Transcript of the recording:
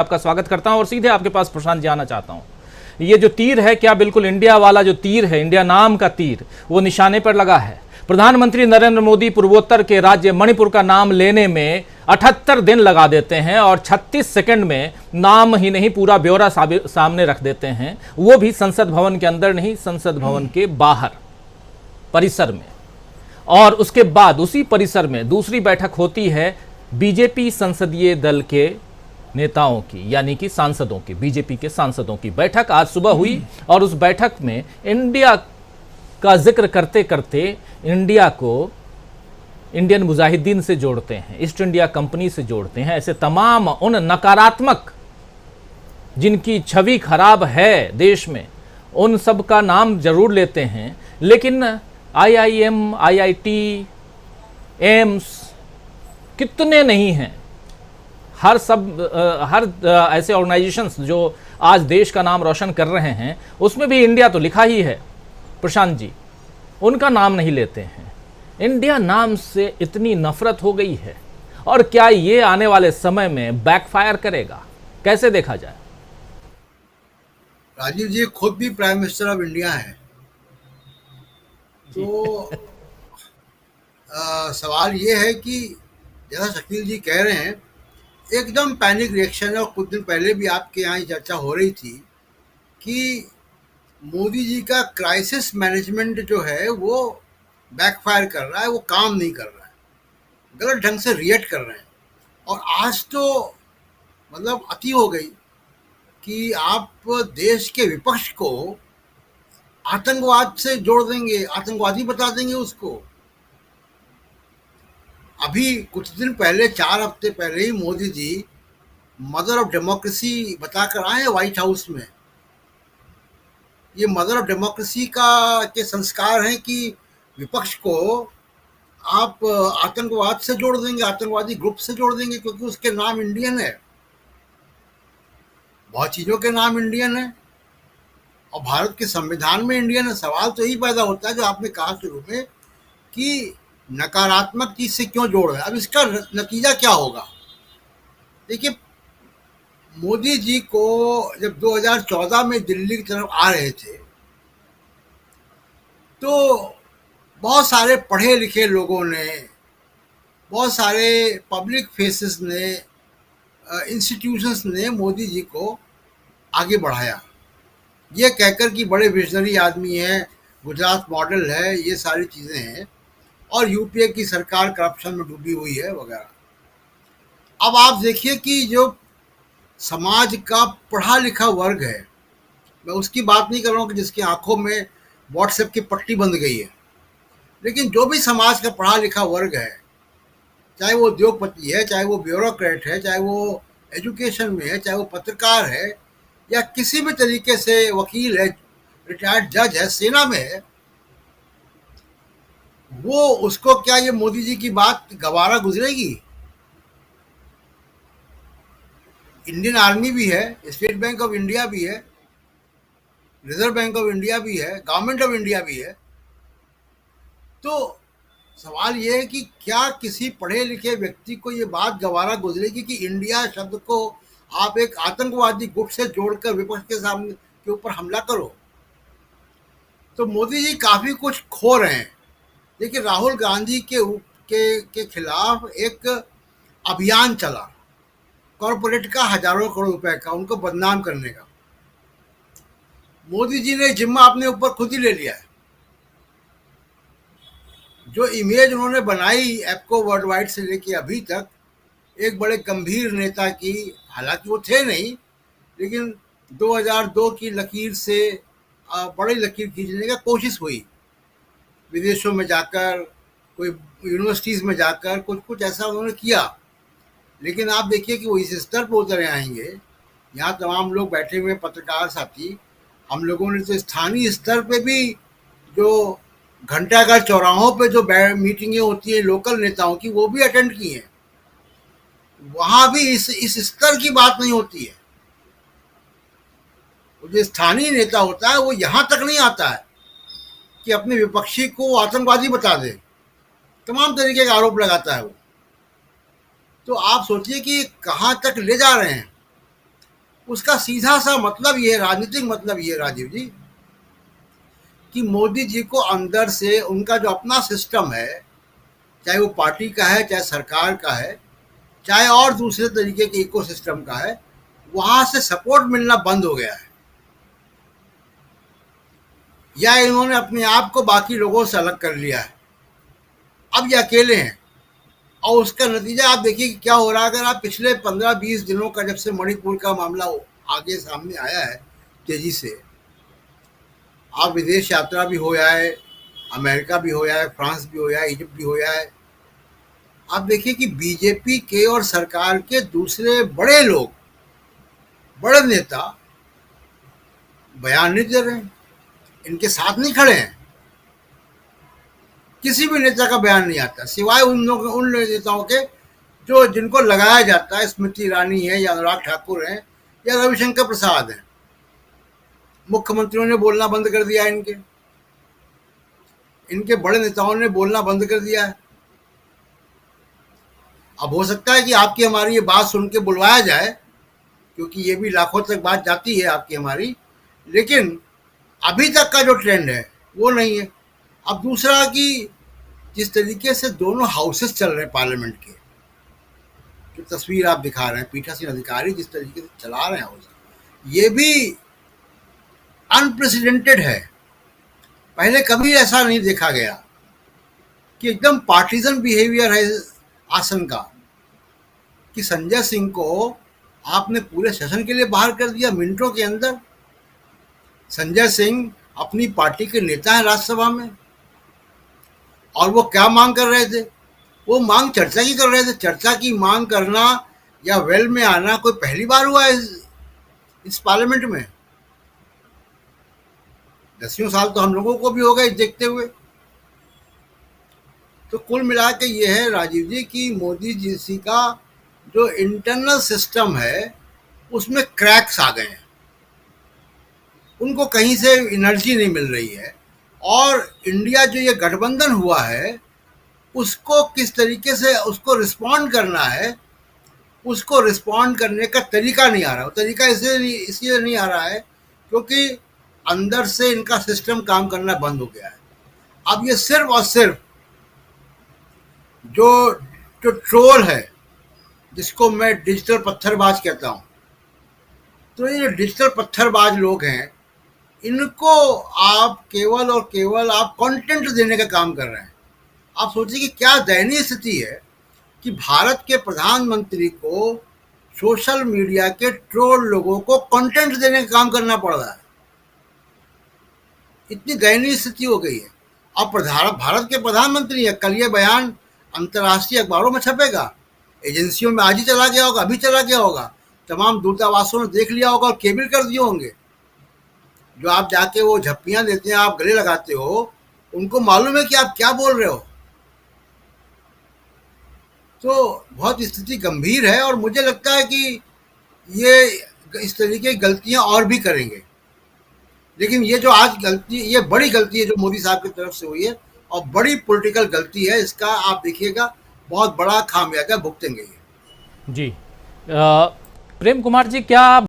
आपका स्वागत करता हूं और सीधे आपके पास प्रशांत जाना चाहता हूं। ये जो तीर है, क्या बिल्कुल इंडिया वाला जो तीर है, इंडिया नाम का तीर, वो निशाने पर लगा है? प्रधानमंत्री नरेंद्र मोदी पूर्वोत्तर के राज्य मणिपुर का नाम लेने में 78 दिन लगा देते हैं और 36 सेकंड में नाम ही नहीं पूरा ब्यौरा सामने रख देते हैं, वो भी संसद भवन के अंदर नहीं, संसद भवन के बाहर परिसर में। और उसके बाद उसी परिसर में दूसरी बैठक होती है बीजेपी संसदीय दल के नेताओं की, यानी कि सांसदों की, बीजेपी के सांसदों की बैठक आज सुबह हुई। और उस बैठक में इंडिया का जिक्र करते करते इंडिया को इंडियन मुजाहिदीन से जोड़ते हैं, ईस्ट इंडिया कंपनी से जोड़ते हैं। ऐसे तमाम उन नकारात्मक जिनकी छवि खराब है देश में, उन सब का नाम जरूर लेते हैं, लेकिन आईआईएम, आईआईटी, एम्स कितने नहीं हैं। हर ऐसे ऑर्गेनाइजेशंस जो आज देश का नाम रोशन कर रहे हैं, उसमें भी इंडिया तो लिखा ही है। प्रशांत जी, उनका नाम नहीं लेते हैं। इंडिया नाम से इतनी नफरत हो गई है, और क्या ये आने वाले समय में बैकफायर करेगा? कैसे देखा जाए? राजीव जी खुद भी प्राइम मिनिस्टर ऑफ इंडिया हैं, तो सवाल ये है कि जैसा शकील जी कह रहे हैं, एकदम पैनिक रिएक्शन है। और कुछ दिन पहले भी आपके यहाँ चर्चा हो रही थी कि मोदी जी का क्राइसिस मैनेजमेंट जो है वो बैकफायर कर रहा है, वो काम नहीं कर रहा है, गलत ढंग से रिएक्ट कर रहे हैं। और आज तो मतलब अति हो गई कि आप देश के विपक्ष को आतंकवाद से जोड़ देंगे, आतंकवादी बता देंगे उसको। अभी कुछ दिन पहले, 4 हफ्ते पहले ही Modi ji mother of democracy बताकर आए हैं व्हाइट हाउस में। ये मदर ऑफ डेमोक्रेसी का के संस्कार हैं कि विपक्ष को आप आतंकवाद से जोड़ देंगे, आतंकवादी ग्रुप से जोड़ देंगे, क्योंकि उसके नाम इंडियन है। बहुत चीज़ों के नाम इंडियन है और भारत के संविधान में इंडियन है। सवाल तो यही पैदा होता है जो आपने कहा शुरू में कि नकारात्मक चीज से क्यों जोड़ रहे हैं। अब इसका नतीजा क्या होगा? देखिए, मोदी जी को जब 2014 में दिल्ली की तरफ आ रहे थे, तो बहुत सारे पढ़े लिखे लोगों ने, बहुत सारे पब्लिक फेसेस ने, इंस्टीट्यूशंस ने मोदी जी को आगे बढ़ाया, ये कहकर कि बड़े विजनरी आदमी हैं, गुजरात मॉडल है, ये सारी चीज़ें हैं, और यूपीए की सरकार करप्शन में डूबी हुई है वगैरह। अब आप देखिए कि जो समाज का पढ़ा लिखा वर्ग है, मैं उसकी बात नहीं कर रहा हूँ कि जिसकी आंखों में व्हाट्सएप की पट्टी बंध गई है, लेकिन जो भी समाज का पढ़ा लिखा वर्ग है, चाहे वो उद्योगपति है, चाहे वो ब्यूरोक्रेट है, चाहे वो एजुकेशन में है, चाहे वो पत्रकार है, या किसी भी तरीके से वकील है, रिटायर्ड जज है, सेना में है, वो उसको क्या ये मोदी जी की बात गवारा गुजरेगी? इंडियन आर्मी भी है, स्टेट बैंक ऑफ इंडिया भी है, रिजर्व बैंक ऑफ इंडिया भी है, गवर्नमेंट ऑफ इंडिया भी है। तो सवाल ये है कि क्या किसी पढ़े लिखे व्यक्ति को ये बात गवारा गुजरेगी कि इंडिया शब्द को आप एक आतंकवादी गुट से जोड़कर विपक्ष के सामने के ऊपर हमला करो? तो मोदी जी काफी कुछ खो रहे हैं। देखिए, राहुल गांधी के खिलाफ एक अभियान चला, कॉरपोरेट का हजारों करोड़ रुपए का, उनको बदनाम करने का। मोदी जी ने जिम्मा अपने ऊपर खुद ही ले लिया है। जो इमेज उन्होंने बनाई एप्को वर्ल्ड वाइड से लेके अभी तक, एक बड़े गंभीर नेता की, हालांकि वो थे नहीं, लेकिन 2002 की लकीर से बड़ी लकीर खींचने का कोशिश हुई, विदेशों में जाकर, कोई यूनिवर्सिटीज़ में जाकर कुछ कुछ ऐसा उन्होंने किया। लेकिन आप देखिए कि वो इस स्तर पर उतर आएंगे। यहाँ तमाम लोग बैठे हुए पत्रकार साथी, हम लोगों ने तो स्थानीय स्तर पे भी, जो घंटाघर चौराहों पे जो मीटिंगें होती हैं लोकल नेताओं की, वो भी अटेंड की हैं। वहाँ भी इस स्तर की बात नहीं होती है। वो जो स्थानीय नेता होता है वो यहाँ तक नहीं आता है कि अपने विपक्षी को आतंकवादी बता दे, तमाम तरीके का आरोप लगाता है वो। तो आप सोचिए कि कहाँ तक ले जा रहे हैं। उसका सीधा सा मतलब ये है, राजनीतिक मतलब ये है राजीव जी, कि मोदी जी को अंदर से उनका जो अपना सिस्टम है, चाहे वो पार्टी का है, चाहे सरकार का है, चाहे और दूसरे तरीके के इकोसिस्टम का है, वहां से सपोर्ट मिलना बंद हो गया है, या इन्होंने अपने आप को बाकी लोगों से अलग कर लिया है। अब ये अकेले हैं, और उसका नतीजा आप देखिए कि क्या हो रहा है। अगर आप पिछले 15-20 दिनों का, जब से मणिपुर का मामला आगे सामने आया है तेजी से, आप विदेश यात्रा भी हो है, अमेरिका भी हो है, फ्रांस भी हो है, इजिप्ट भी हो है, आप देखिए कि बीजेपी के और सरकार के दूसरे बड़े लोग, बड़े नेता बयान नहीं दे रहे हैं, इनके साथ नहीं खड़े हैं। किसी भी नेता का बयान नहीं आता, सिवाय उन नेताओं के जो जिनको लगाया जाता है, स्मृति ईरानी है, या अनुराग ठाकुर हैं, या रविशंकर प्रसाद हैं। मुख्यमंत्रियों ने बोलना बंद कर दिया है, इनके बड़े नेताओं ने बोलना बंद कर दिया है। अब हो सकता है कि आपकी हमारी ये बात सुन के बुलवाया जाए, क्योंकि ये भी लाखों तक बात जाती है आपकी हमारी, लेकिन अभी तक का जो ट्रेंड है वो नहीं है। अब दूसरा कि जिस तरीके से दोनों हाउसेस चल रहे हैं पार्लियामेंट के, जो तस्वीर आप दिखा रहे हैं, पीठासीन अधिकारी जिस तरीके से चला रहे हैं हाउस, ये भी अनप्रेसिडेंटेड है। पहले कभी ऐसा नहीं देखा गया कि एकदम पार्टीजन बिहेवियर है आसन का, कि संजय सिंह को आपने पूरे सेशन के लिए बाहर कर दिया मिनटों के अंदर। संजय सिंह अपनी पार्टी के नेता हैं राज्यसभा में, और वो क्या मांग कर रहे थे? वो मांग चर्चा की कर रहे थे। चर्चा की मांग करना या वेल में आना कोई पहली बार हुआ है इस पार्लियामेंट में? 10 साल तो हम लोगों को भी हो गए देखते हुए। तो कुल मिला के ये है राजीव जी कि मोदी जी का जो इंटरनल सिस्टम है उसमें क्रैक्स आ गए हैं, उनको कहीं से एनर्जी नहीं मिल रही है। और इंडिया जो ये गठबंधन हुआ है, उसको किस तरीके से उसको रिस्पॉन्ड करना है, उसको रिस्पॉन्ड करने का तरीका नहीं आ रहा। वो तरीका इसलिए नहीं आ रहा है क्योंकि अंदर से इनका सिस्टम काम करना बंद हो गया है। अब ये सिर्फ और सिर्फ जो जो ट्रोल है, जिसको मैं डिजिटल पत्थरबाज कहता हूँ, तो ये डिजिटल पत्थरबाज लोग हैं, इनको आप केवल और केवल आप कंटेंट देने का काम कर रहे हैं। आप सोचिए कि क्या दयनीय स्थिति है कि भारत के प्रधानमंत्री को सोशल मीडिया के ट्रोल लोगों को कंटेंट देने का काम करना पड़ रहा है। इतनी दयनीय स्थिति हो गई है। अब भारत के प्रधानमंत्री है, कल ये बयान अंतर्राष्ट्रीय अखबारों में छपेगा, एजेंसियों में आज ही चला गया होगा, अभी चला गया होगा, तमाम दूतावासों ने देख लिया होगा और केबल कर दिए होंगे। जो आप जाके वो झप्पियां देते हैं, आप गले लगाते हो, उनको मालूम है कि आप क्या बोल रहे हो। तो बहुत स्थिति गंभीर है, और मुझे लगता है कि ये इस तरीके की गलतियां और भी करेंगे। लेकिन ये जो आज गलती, ये बड़ी गलती है जो मोदी साहब की तरफ से हुई है, और बड़ी पॉलिटिकल गलती है। इसका आप देखिएगा बहुत बड़ा खामियाजा भुगतेंगे ये। जी प्रेम कुमार जी, क्या